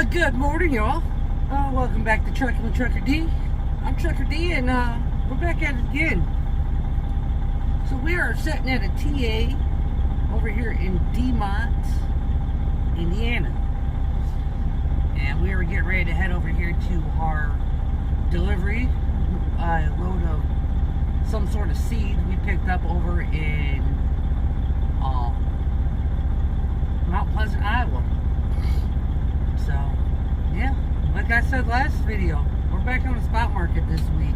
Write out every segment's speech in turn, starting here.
Good morning, y'all. Welcome back to Trucking with Trucker D. I'm Trucker D, and we're back at it again. So we are sitting at a TA over here in DeMont, Indiana. And we were getting ready to head over here to our delivery, a load of some sort of seed we picked up over in Mount Pleasant, Iowa. So, yeah, like I said last video, we're back on the spot market this week.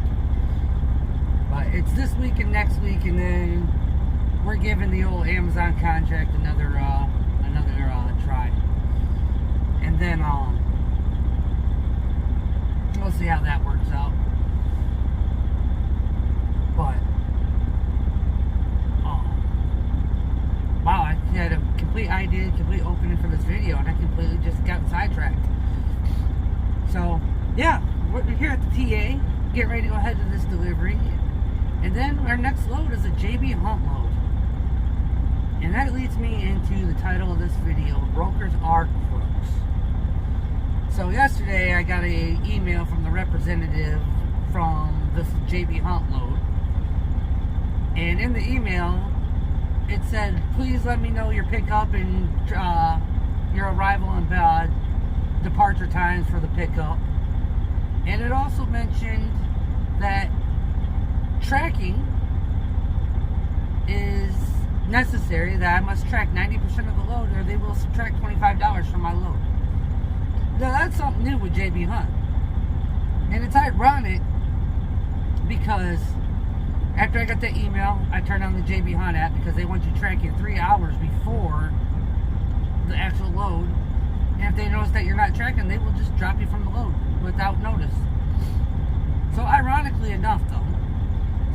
But it's this week and next week, and then we're giving the old Amazon contract another try. And then we'll see how that works out. But wow, I had a complete idea, complete opening for this video, and I completely just got sidetracked. So, yeah, we're here at the TA, getting ready to go ahead to this delivery. And then our next load is a JB Hunt load. And that leads me into the title of this video, Brokers Are Crooks. So yesterday I got an email from the representative from this JB Hunt load. And in the email, it said, please let me know your pickup and your arrival and departure times for the pickup. And it also mentioned that tracking is necessary, that I must track 90% of the load or they will subtract $25 from my load. Now that's something new with JB Hunt. And it's ironic because after I got that email, I turned on the JB Hunt app because they want you tracking 3 hours before the actual load. And if they notice that you're not tracking, they will just drop you from the load without notice. So ironically enough though,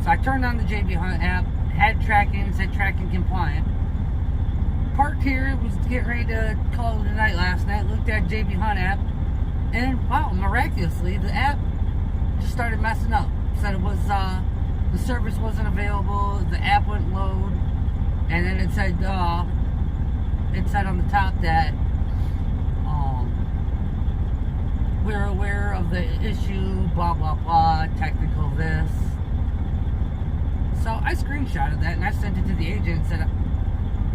so I turned on the JB Hunt app, had tracking, said tracking compliant. Parked here, was getting ready to call it a night last night, looked at JB Hunt app, and wow, miraculously, the app just started messing up. Said it was, the service wasn't available, the app wouldn't load, and then it said on the top that we're aware of the issue, blah blah blah, technical this. So I screenshotted that and I sent it to the agent and said,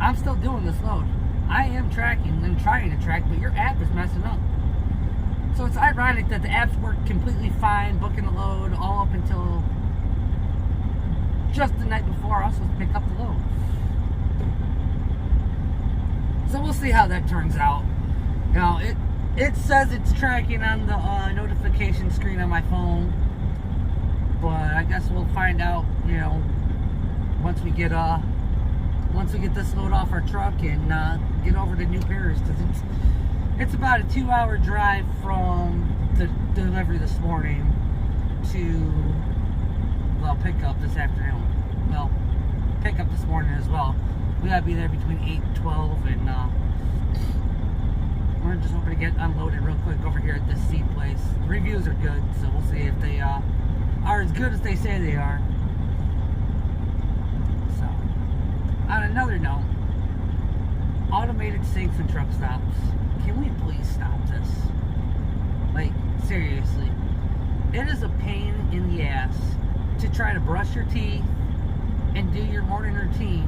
I'm still doing this load. I am tracking and trying to track, but your app is messing up. So it's ironic that the apps work completely fine, booking the load all up until just the night before I was supposed to pick up the load. So we'll see how that turns out. You know, it says it's tracking on the notification screen on my phone, but I guess we'll find out, you know, once we get this load off our truck and get over to New Paris, because it's about a 2-hour drive from the delivery this morning to, well, pick up this afternoon. Well, pick up this morning as well. We gotta be there between 8 and 12, and we're just hoping to get unloaded real quick over here at this seed place. The reviews are good, so we'll see if they are as good as they say they are. So, on another note, automated sinks and truck stops. Can we please stop this? Like, seriously. It is a pain in the ass to try to brush your teeth and do your morning routine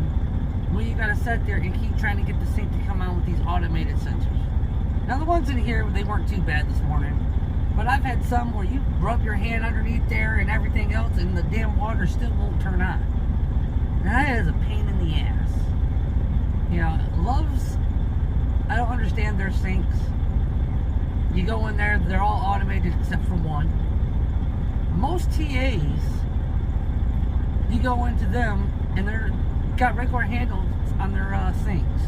when you gotta sit there and keep trying to get the sink to come on with these automated sensors. Now the ones in here, they weren't too bad this morning, but I've had some where you rub your hand underneath there and everything else and the damn water still won't turn on. Now that is a pain in the ass. You know, Love's, I don't understand their sinks. You go in there, they're all automated except for one. Most TAs, you go into them and they're got regular handles on their sinks.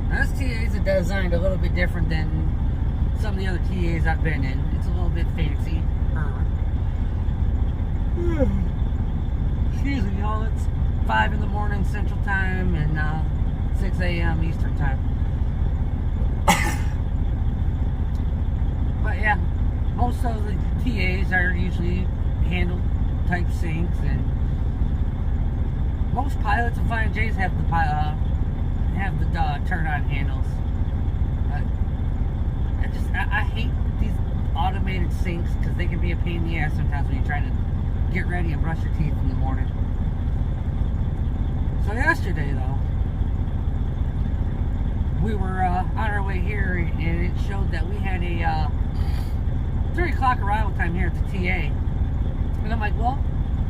Now this TAs are designed a little bit different than some of the other TAs I've been in. It's a little bit fancy. Excuse me, y'all. It's 5 in the morning Central Time and 6 a.m. Eastern Time. But yeah, most of the TAs are usually handle type sinks, and most pilots and Flying J's have the turn on handles. I hate these automated sinks because they can be a pain in the ass sometimes when you're trying to get ready and brush your teeth in the morning. So yesterday though, we were on our way here and it showed that we had a 3 o'clock arrival time here at the TA. And I'm like, well,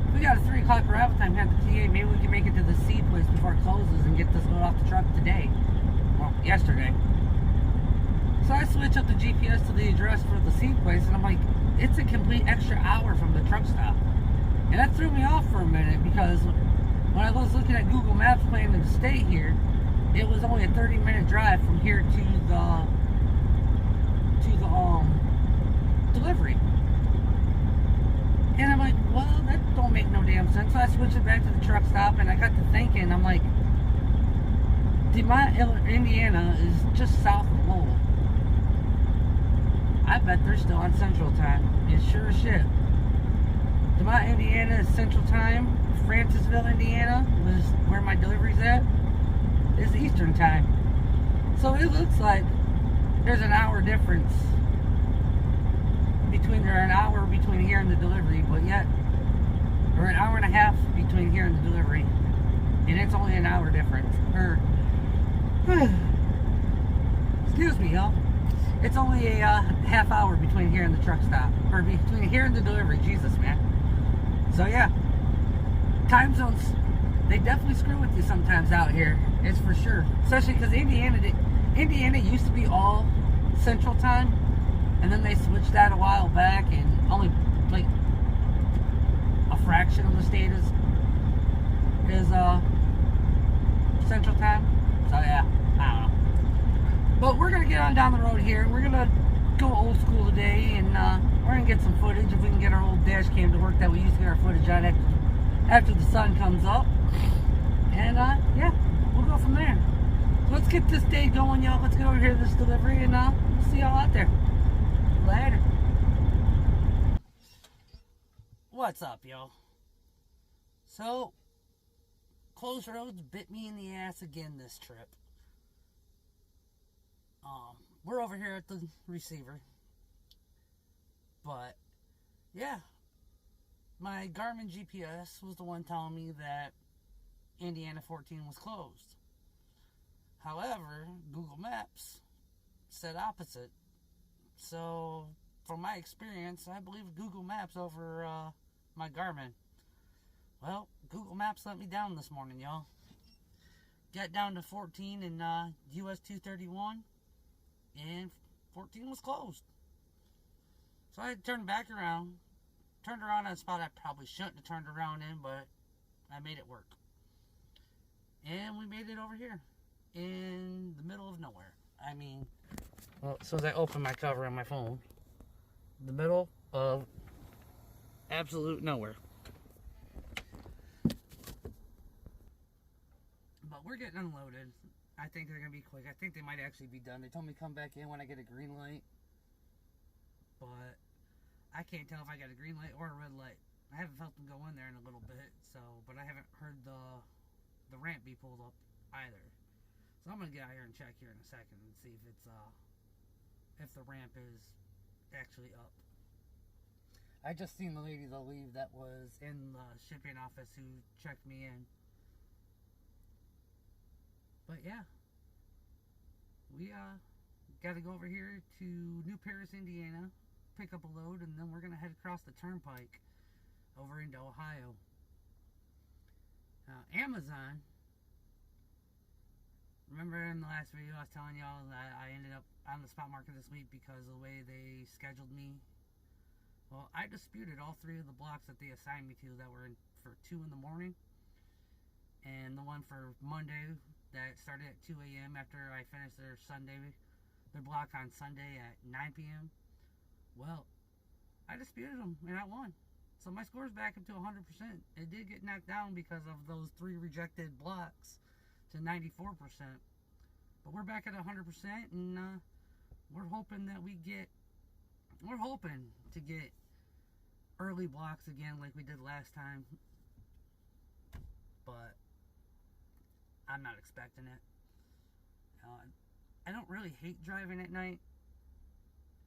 if we got a 3 o'clock arrival time here at the TA, maybe we can make it to the C place before it closes and get this load off the truck today. Well, yesterday. So I switch up the GPS to the address for the C place, and I'm like, it's a complete extra hour from the truck stop. And that threw me off for a minute because when I was looking at Google Maps planning to stay here, it was only a 30-minute drive from here to the delivery. And I'm like, well, that don't make no damn sense. So I switched it back to the truck stop, and I got to thinking, I'm like, DeMont, Indiana is just south of Lowell. I bet they're still on Central Time. It's sure as shit. DeMont, Indiana is Central Time. Francisville, Indiana, was where my delivery's at, is Eastern Time. So it looks like there's an hour difference between here and the delivery, but yet, or an hour and a half between here and the delivery, and it's only an hour difference. Excuse me, y'all. It's only a half hour between here and the truck stop, or between here and the delivery. Jesus, man. So yeah, time zones, they definitely screw with you sometimes out here. It's for sure. Especially because Indiana used to be all Central Time, and then they switched that a while back, and only like a fraction of the state is Central Time. So yeah, I don't know. But we're gonna get on down the road here, and we're gonna go old school today, and we're gonna get some footage if we can get our old dash cam to work that we used to get our footage on after the sun comes up. And yeah, we'll go from there. So let's get this day going, y'all. Let's get over here to this delivery, and we'll see y'all out there. Later. What's up, y'all? So, closed roads bit me in the ass again this trip. We're over here at the receiver. But, yeah. My Garmin GPS was the one telling me that Indiana 14 was closed. However, Google Maps said opposite. So, from my experience, I believe Google Maps over my Garmin. Well, Google Maps let me down this morning, y'all. Got down to 14 in US 231, and 14 was closed. So I had to turn back around. Turned around on a spot I probably shouldn't have turned around in, but I made it work. And we made it over here in the middle of nowhere. I mean, well, as soon as I open my cover on my phone, the middle of absolute nowhere. But we're getting unloaded. I think they're going to be quick. I think they might actually be done. They told me to come back in when I get a green light. But I can't tell if I got a green light or a red light. I haven't felt them go in there in a little bit, but I haven't heard the ramp be pulled up either. So I'm gonna get out here and check here in a second and see if it's if the ramp is actually up. I just seen the lady leave that was in the shipping office who checked me in. But yeah, we got to go over here to New Paris, Indiana, pick up a load, and then we're gonna head across the turnpike over into Ohio. Amazon. Remember in the last video I was telling y'all that I ended up on the spot market this week because of the way they scheduled me? Well, I disputed all 3 of the blocks that they assigned me to that were in for 2 in the morning, and the one for Monday that started at 2 a.m. after I finished their block on Sunday at 9 p.m. Well, I disputed them and I won. So my score's back up to 100%. It did get knocked down because of those 3 rejected blocks to 94%. But we're back at 100%, and we're hoping to get early blocks again like we did last time. But I'm not expecting it. I don't really hate driving at night,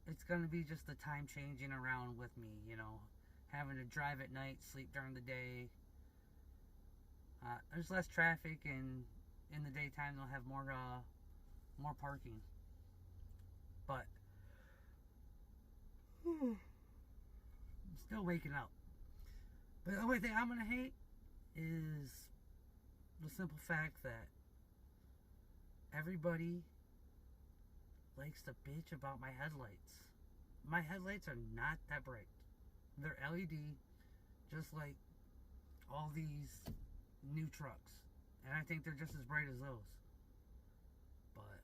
it's going to be just the time changing around with me, you know, having to drive at night, sleep during the day. There's less traffic, and in the daytime they'll have more parking. But I'm still waking up. But the only thing I'm gonna hate is the simple fact that everybody likes to bitch about my headlights. My headlights are not that bright. They're LED, just like all these new trucks. And I think they're just as bright as those. But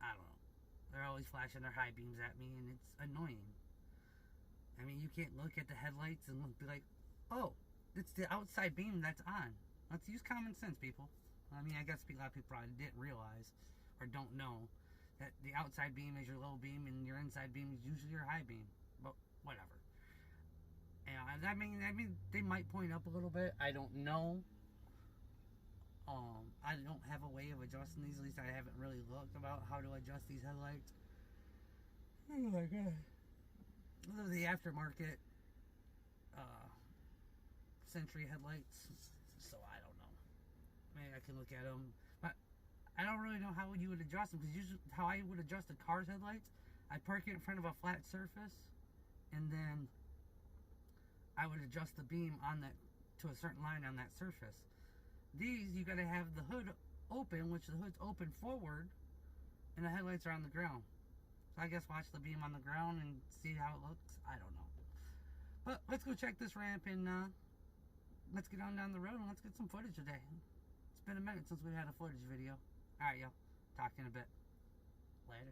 I don't know. They're always flashing their high beams at me, and it's annoying. I mean, you can't look at the headlights and be like, oh, it's the outside beam that's on. Let's use common sense, people. I mean, I guess a lot of people probably didn't realize or don't know that the outside beam is your low beam and your inside beam is usually your high beam. But whatever. And I mean, they might point up a little bit. I don't know. I don't have a way of adjusting these. At least I haven't really looked about how to adjust these headlights. Oh my god. Those are the aftermarket Century headlights. So I don't know. Maybe I can look at them. But I don't really know how you would adjust them. Because usually how I would adjust a car's headlights, I'd park it in front of a flat surface. And then I would adjust the beam on that to a certain line on that surface. These, you gotta have the hood open, which the hood's open forward, and the headlights are on the ground. So I guess watch the beam on the ground and see how it looks. I don't know. But let's go check this ramp, and let's get on down the road and let's get some footage today. It's been a minute since we had a footage video. Alright, y'all. Talk to you in a bit. Later.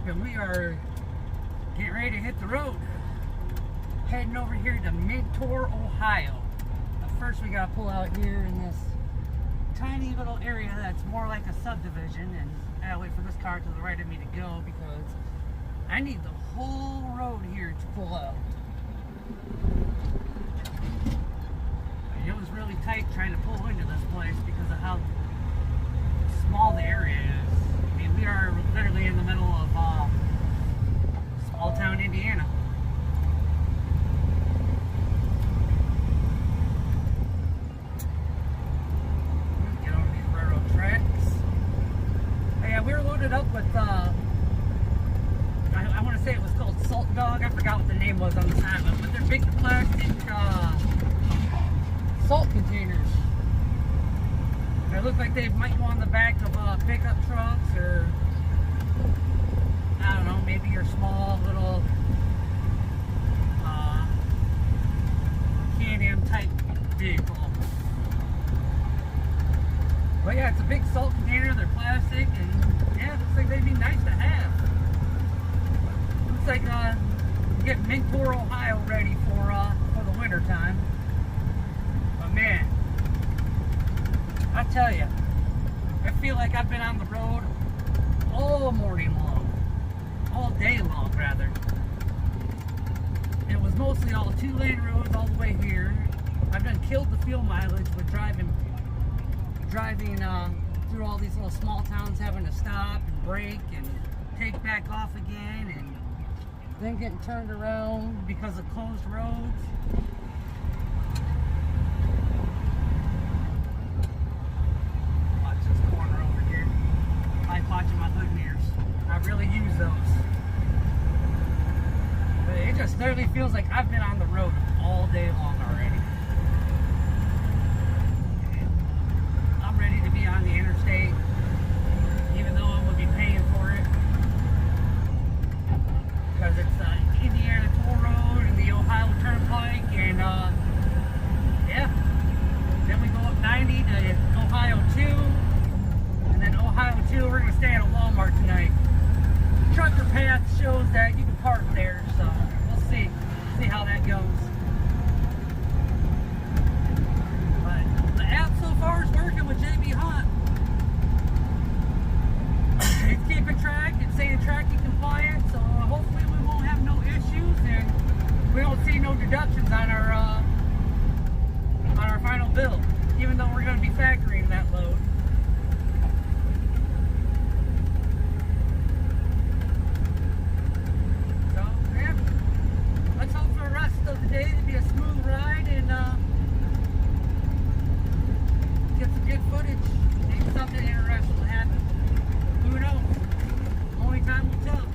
And we are getting ready to hit the road, heading over here to Mentor, Ohio. But first we gotta pull out here in this tiny little area that's more like a subdivision, and I gotta wait for this car to the right of me to go because I need the whole road here to pull out. It was really tight trying to pull into this place because of how small the area is. I mean, we are literally in the middle of small town Indiana. Get over these railroad tracks. Hey, yeah, we were loaded up with I want to say it was called Salt Dog. I forgot what the name was on the side of it, but they're big plastic salt containers. They look like they might go on the back of pickup trucks, or I don't know, maybe your small little Can-Am type vehicle. But yeah, it's a big salt container. They're plastic, and yeah, it looks like they'd be nice to have. Looks like get Mentor, Ohio ready for the winter time. But man, I tell you, I feel like I've been on the road all morning long, all day long rather. It was mostly all 2-lane roads all the way here. I've done killed the fuel mileage with driving through all these little small towns, having to stop and brake and take back off again, and then getting turned around because of closed roads. Watch this corner over here. I like watching my hood mirrors. I really use those. But it just literally feels like I've been on the road all day long already. I'm ready to be on the interstate, even though I would be paying for it, because it's the Indiana Toll Road and the Ohio Turnpike, and yeah, then we go up 90 to Ohio 2, and then Ohio 2, we're going to stay at a Walmart tonight. Trucker Path shows that you can park there, so we'll see how that goes. But the app so far is working with JB Hunt. It's keeping track, it's saying tracking compliant, so hopefully we won't have no issues, and we don't see no deductions on our final bill, even though we're going to be factoring that load. So yeah, let's hope for the rest of the day to be a smooth ride and get some good footage. Maybe something interesting will happen. Who knows? Only time will tell.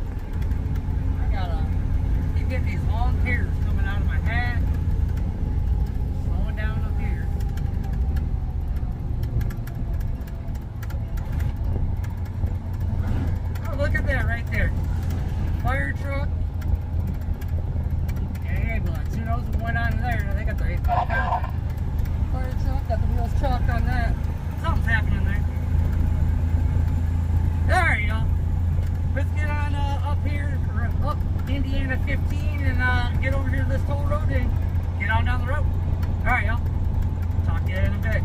I gotta keep getting these long hairs coming out of my hat. Slowing down up here. Oh, look at that right there. Fire truck. And ambulance. Who knows what went on in there? They got the fire truck, got the wheels chalked on that. Something's happening there. Alright, y'all. Let's get on up here, or up Indiana 15, and get over here to this toll road and get on down the road. Alright, y'all. Talk to you in a bit.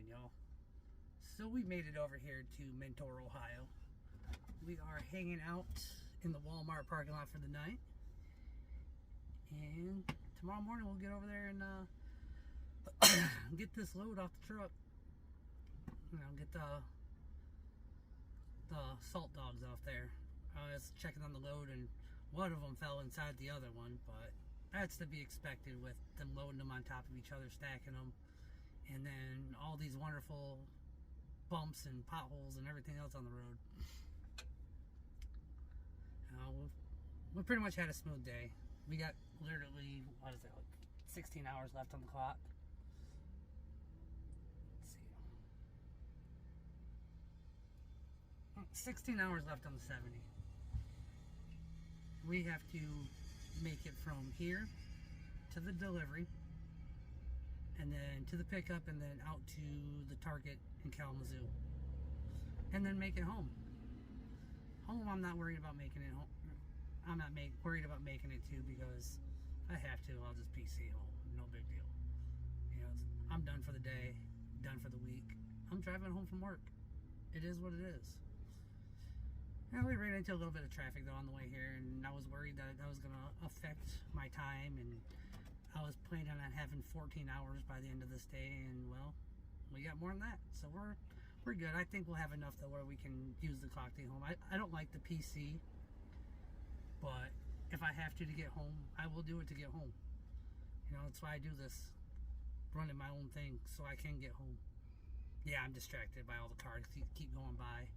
y'all. So we made it over here to Mentor, Ohio. We are hanging out in the Walmart parking lot for the night. And tomorrow morning we'll get over there and get this load off the truck. You know, get the salt dogs off there. I was checking on the load and one of them fell inside the other one, but that's to be expected with them loading them on top of each other, stacking them, and then all these wonderful bumps and potholes and everything else on the road. We pretty much had a smooth day. We got literally, what is it, like 16 hours left on the clock. Let's see. 16 hours left on the 70. We have to make it from here to the delivery, and then to the pickup, and then out to the Target in Kalamazoo, and then make it home. Home, I'm not worried about making it home. I'm not worried about making it too, because if I have to, I'll just PC home. No big deal. You know, I'm done for the day, done for the week. I'm driving home from work. It is what it is. And we ran into a little bit of traffic though on the way here, and I was worried that that was going to affect my time, and I was planning on having 14 hours by the end of this day, and well, we got more than that, so we're good. I think we'll have enough though where we can use the clock to get home. I don't like the PC, but if I have to get home, I will do it to get home. You know, that's why I do this, running my own thing so I can get home. Yeah, I'm distracted by all the cars keep going by.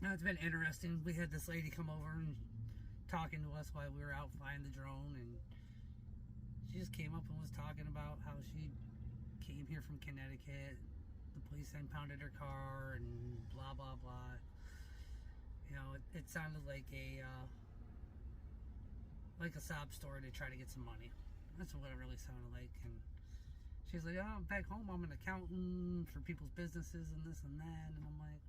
Now, it's been interesting. We had this lady come over and talking to us while we were out flying the drone, and she just came up and was talking about how she came here from Connecticut. The police impounded her car and blah blah blah. You know, it sounded like a sob story to try to get some money. That's what it really sounded like. And she's like, "Oh, back home I'm an accountant for people's businesses and this and that." And I'm like,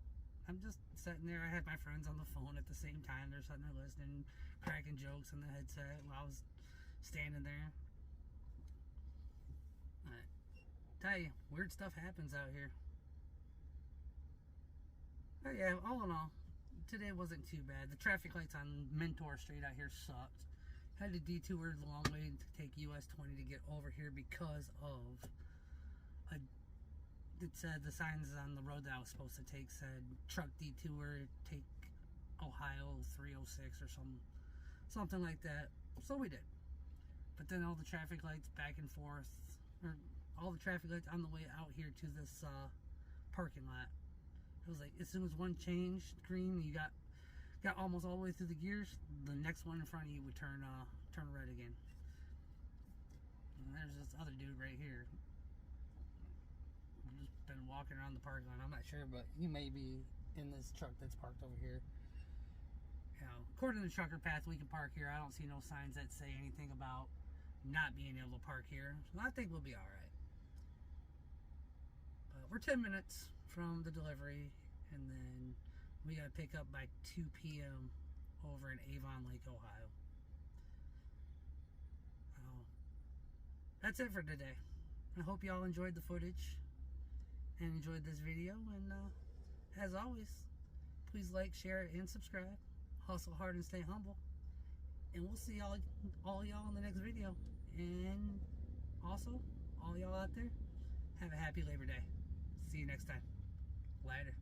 I'm just sitting there. I had my friends on the phone at the same time. They're sitting there listening, cracking jokes in the headset while I was standing there. I tell you, weird stuff happens out here. But yeah, all in all, today wasn't too bad. The traffic lights on Mentor Street out here sucked. Had to detour the long way to take US 20 to get over here because of it said the signs on the road that I was supposed to take said truck detour, take Ohio 306 or something like that. So we did. But then all the traffic lights back and forth, or all the traffic lights on the way out here to this parking lot. It was like as soon as one changed green, you got almost all the way through the gears, the next one in front of you would turn red again. And there's this other dude right here. I've just been walking around the parking lot. I'm not sure, but he may be in this truck that's parked over here. You know, according to the trucker path, we can park here. I don't see no signs that say anything about not being able to park here. So I think we'll be alright. But we're 10 minutes from the delivery, and then we got to pick up by 2 p.m. over in Avon Lake, Ohio. That's it for today. I hope y'all enjoyed the footage and enjoyed this video, and as always, please like, share, and subscribe. Hustle hard and stay humble, and we'll see all y'all in the next video. And also, all y'all out there, have a happy Labor Day. See you next time. Later.